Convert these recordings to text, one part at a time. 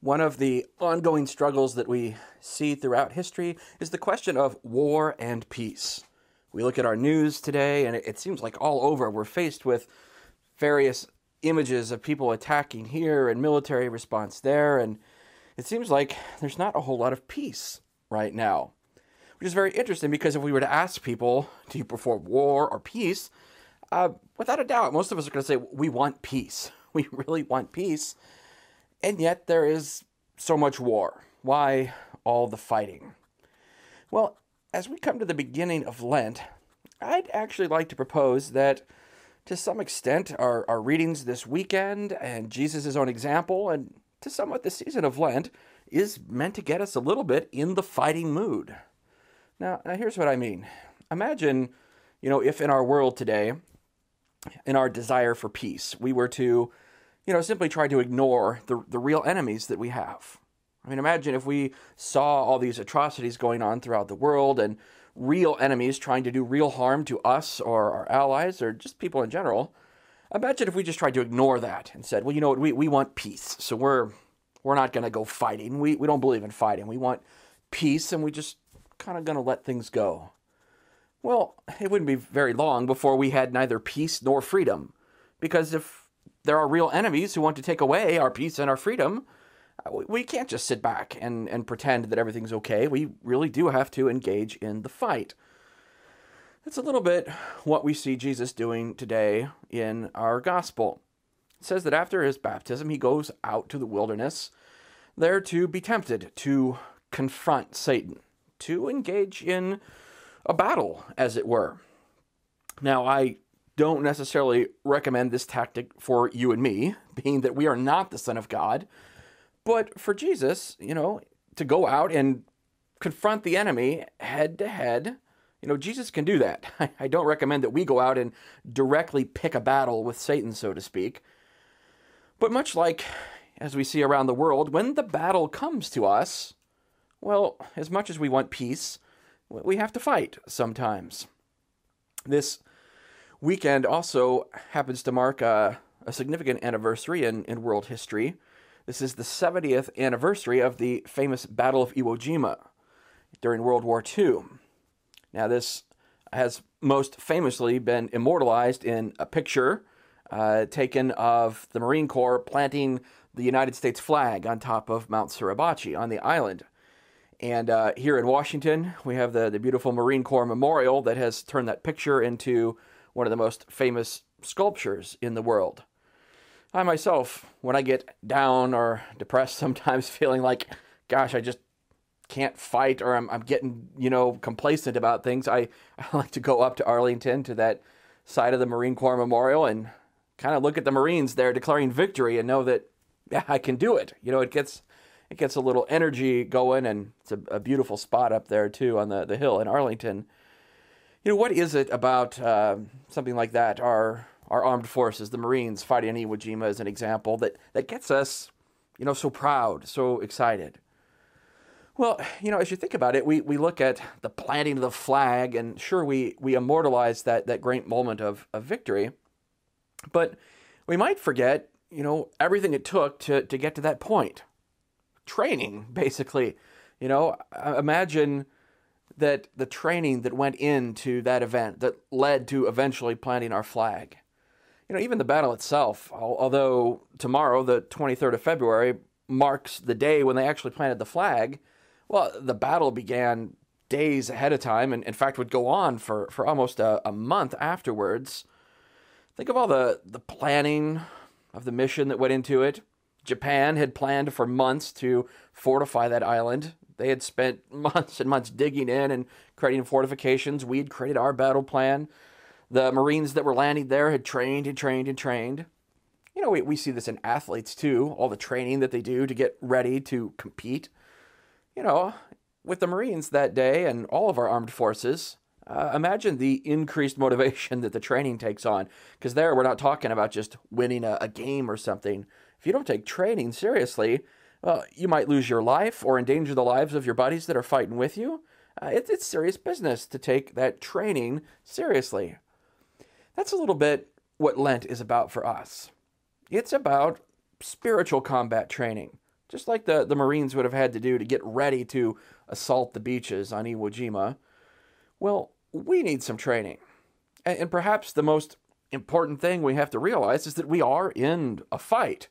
One of the ongoing struggles that we see throughout history is the question of war and peace. We look at our news today, and it seems like all over we're faced with various images of people attacking here and military response there, and it seems like there's not a whole lot of peace right now, which is very interesting because if we were to ask people, do you prefer war or peace? Without a doubt, most of us are going to say, we want peace. We really want peace. And yet there is so much war. Why all the fighting? Well, as we come to the beginning of Lent, I'd actually like to propose that to some extent our readings this weekend and Jesus' own example and to somewhat the season of Lent is meant to get us a little bit in the fighting mood. Now here's what I mean. Imagine, if in our world today, in our desire for peace, we were to simply try to ignore the real enemies that we have. I mean, imagine if we saw all these atrocities going on throughout the world and real enemies trying to do real harm to us or our allies or just people in general. Imagine if we just tried to ignore that and said, well, you know what, we want peace, so we're not going to go fighting. We don't believe in fighting. We want peace, and we just kind of going to let things go. Well, it wouldn't be very long before we had neither peace nor freedom, because if there are real enemies who want to take away our peace and our freedom, we can't just sit back and pretend that everything's okay. We really do have to engage in the fight. That's a little bit what we see Jesus doing today in our gospel. It says that after his baptism, he goes out to the wilderness there to be tempted, to confront Satan, to engage in a battle, as it were. Now, I don't necessarily recommend this tactic for you and me, being that we are not the Son of God. But for Jesus, to go out and confront the enemy head to head, Jesus can do that. I don't recommend that we go out and directly pick a battle with Satan, so to speak. But much like as we see around the world, when the battle comes to us, well, as much as we want peace, we have to fight sometimes. This weekend also happens to mark a significant anniversary in world history. This is the 70th anniversary of the famous Battle of Iwo Jima during World War II. Now, this has most famously been immortalized in a picture taken of the Marine Corps planting the United States flag on top of Mount Suribachi on the island. And here in Washington, we have the beautiful Marine Corps Memorial that has turned that picture into one of the most famous sculptures in the world. I myself, when I get down or depressed, sometimes feeling like, gosh, I just can't fight, or I'm getting, complacent about things, I like to go up to Arlington to that side of the Marine Corps Memorial and kind of look at the Marines there declaring victory and know that, yeah, I can do it. It gets a little energy going, and it's a beautiful spot up there, too, on the hill in Arlington. What is it about something like that, our armed forces, the Marines fighting in Iwo Jima as an example, that gets us, so proud, so excited? Well, as you think about it, we look at the planting of the flag, and sure, we immortalize that great moment of victory, but we might forget, everything it took to get to that point. Training, basically. Imagine that the training that went into that event that led to eventually planting our flag. Even the battle itself, although tomorrow, the 23rd of February, marks the day when they actually planted the flag, well, the battle began days ahead of time, and in fact would go on for almost a month afterwards. Think of all the planning of the mission that went into it. Japan had planned for months to fortify that island. They had spent months and months digging in and creating fortifications. We'd created our battle plan. The Marines that were landing there had trained and trained and trained. We see this in athletes too, all the training that they do to get ready to compete. With the Marines that day and all of our armed forces, imagine the increased motivation that the training takes on. Because there, we're not talking about just winning a game or something. If you don't take training seriously, well, you might lose your life or endanger the lives of your buddies that are fighting with you. It's serious business to take that training seriously. That's a little bit what Lent is about for us. It's about spiritual combat training, just like the Marines would have had to do to get ready to assault the beaches on Iwo Jima. Well, we need some training. And perhaps the most important thing we have to realize is that we are in a fight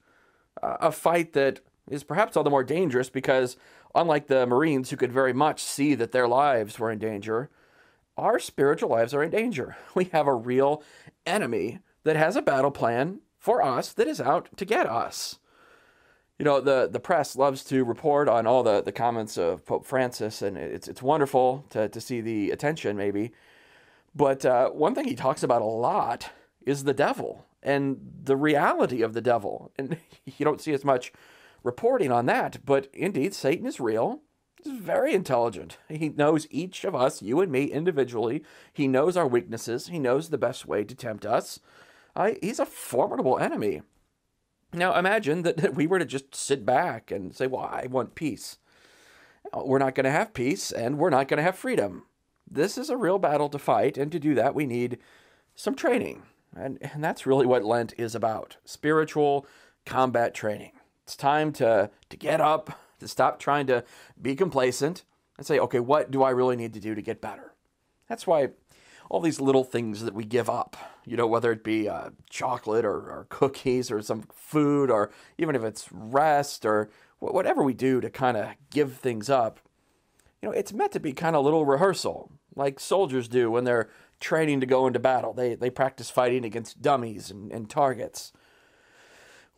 that is perhaps all the more dangerous because, unlike the Marines who could very much see that their lives were in danger, our spiritual lives are in danger. We have a real enemy that has a battle plan for us that is out to get us. You know, the press loves to report on all the comments of Pope Francis, and it's wonderful to see the attention, maybe. But one thing he talks about a lot is the devil and the reality of the devil. And you don't see as much reporting on that, but indeed, Satan is real. He's very intelligent. He knows each of us, you and me individually. He knows our weaknesses. He knows the best way to tempt us. He's a formidable enemy. Now, imagine that we were to just sit back and say, well, I want peace. We're not going to have peace, and we're not going to have freedom. This is a real battle to fight, and to do that, we need some training. And that's really what Lent is about, spiritual combat training. It's time to get up, to stop trying to be complacent, and say, okay, what do I really need to do to get better? That's why all these little things that we give up, you know, whether it be chocolate or cookies or some food, or even if it's rest or whatever we do to kind of give things up, you know, it's meant to be kind of a little rehearsal, like soldiers do when they're training to go into battle. They practice fighting against dummies and targets.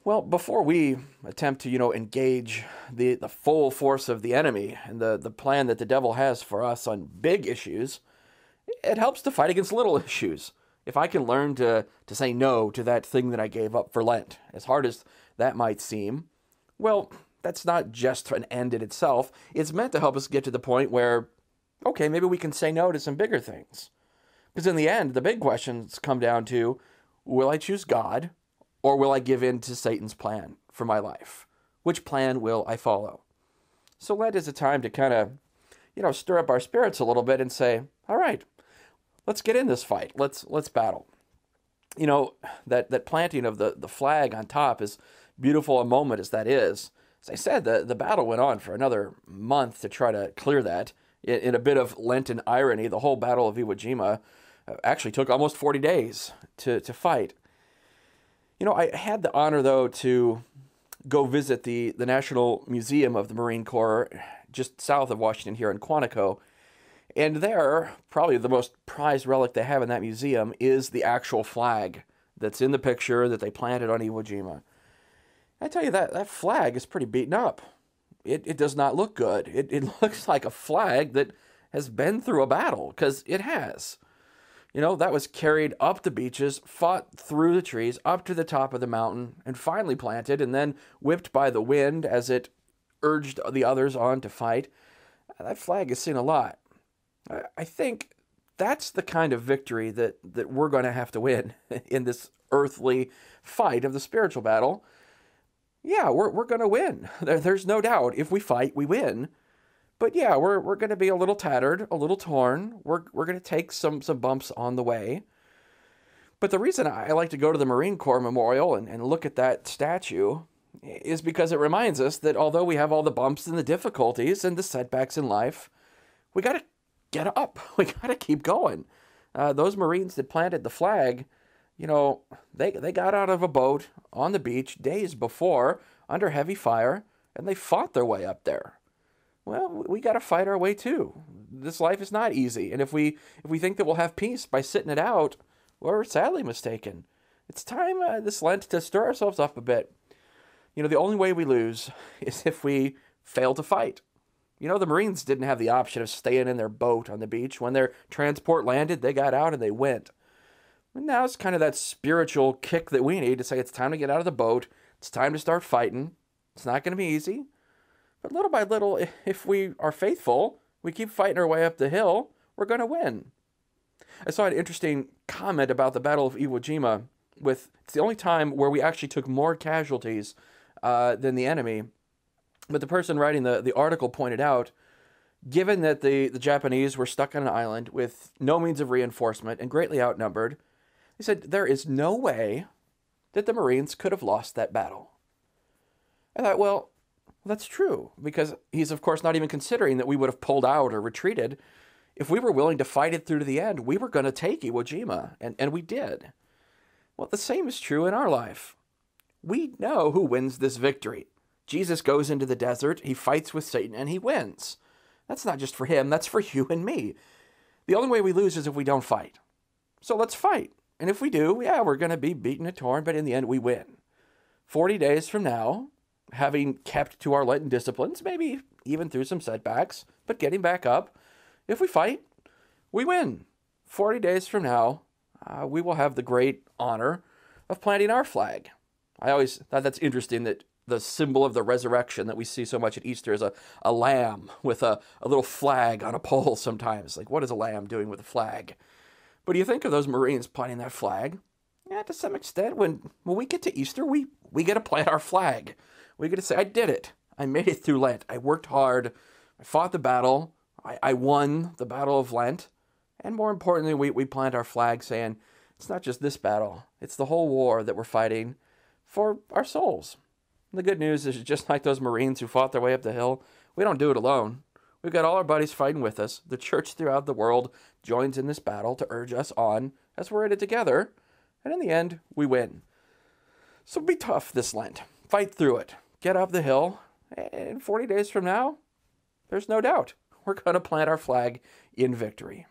Well, before we attempt to, you know, engage the full force of the enemy and the plan that the devil has for us on big issues, it helps to fight against little issues. If I can learn to say no to that thing that I gave up for Lent, as hard as that might seem, well, that's not just an end in itself. It's meant to help us get to the point where, okay, maybe we can say no to some bigger things. Because in the end, the big questions come down to, will I choose God, or will I give in to Satan's plan for my life? Which plan will I follow? So Lent is a time to kind of, you know, stir up our spirits a little bit and say, all right, let's get in this fight. Let's battle. You know, that planting of the flag on top, as beautiful a moment as that is, as I said, the battle went on for another month to try to clear that. In a bit of Lenten irony, the whole Battle of Iwo Jima actually took almost 40 days to fight. You know, I had the honor, though, to go visit the National Museum of the Marine Corps just south of Washington here in Quantico. And there, probably the most prized relic they have in that museum is the actual flag that's in the picture that they planted on Iwo Jima. I tell you, that flag is pretty beaten up. It does not look good. It looks like a flag that has been through a battle, because it has. You know, that was carried up the beaches, fought through the trees, up to the top of the mountain, and finally planted, and then whipped by the wind as it urged the others on to fight. That flag has seen a lot. I think that's the kind of victory that we're going to have to win in this earthly fight of the spiritual battle. Yeah, we're going to win. There's no doubt. If we fight, we win. But yeah, we're going to be a little tattered, a little torn. We're going to take some bumps on the way. But the reason I like to go to the Marine Corps Memorial and look at that statue is because it reminds us that although we have all the bumps and the difficulties and the setbacks in life, we got to get up. We got to keep going. Those Marines that planted the flag, you know, they got out of a boat on the beach days before under heavy fire, and they fought their way up there. Well, we got to fight our way too. This life is not easy, and if we think that we'll have peace by sitting it out, we're sadly mistaken. It's time this Lent to stir ourselves up a bit. You know, the only way we lose is if we fail to fight. You know, the Marines didn't have the option of staying in their boat on the beach. When their transport landed, they got out and they went. And now it's kind of that spiritual kick that we need to say it's time to get out of the boat. It's time to start fighting. It's not going to be easy. But little by little, if we are faithful, we keep fighting our way up the hill, we're going to win. I saw an interesting comment about the Battle of Iwo Jima. It's the only time where we actually took more casualties than the enemy. But the person writing the article pointed out, given that the Japanese were stuck on an island with no means of reinforcement and greatly outnumbered, he said there is no way that the Marines could have lost that battle. I thought, well, Well, that's true, because he's, of course, not even considering that we would have pulled out or retreated. If we were willing to fight it through to the end, we were going to take Iwo Jima, and we did. Well, the same is true in our life. We know who wins this victory. Jesus goes into the desert, he fights with Satan, and he wins. That's not just for him, that's for you and me. The only way we lose is if we don't fight. So let's fight. And if we do, yeah, we're going to be beaten and torn, but in the end, we win. 40 days from now, having kept to our Lenten disciplines, maybe even through some setbacks, but getting back up, if we fight, we win. 40 days from now, we will have the great honor of planting our flag. I always thought that's interesting that the symbol of the resurrection that we see so much at Easter is a lamb with a little flag on a pole sometimes. Like, what is a lamb doing with a flag? But do you think of those Marines planting that flag? Yeah, to some extent, when we get to Easter, we get to plant our flag. We get to say, I did it. I made it through Lent. I worked hard. I fought the battle. I won the Battle of Lent. And more importantly, we plant our flag saying, it's not just this battle. It's the whole war that we're fighting for our souls. The good news is, just like those Marines who fought their way up the hill, we don't do it alone. We've got all our buddies fighting with us. The church throughout the world joins in this battle to urge us on as we're in it together. And in the end, we win. So be tough this Lent. Fight through it. Get up the hill. And 40 days from now, there's no doubt we're going to plant our flag in victory.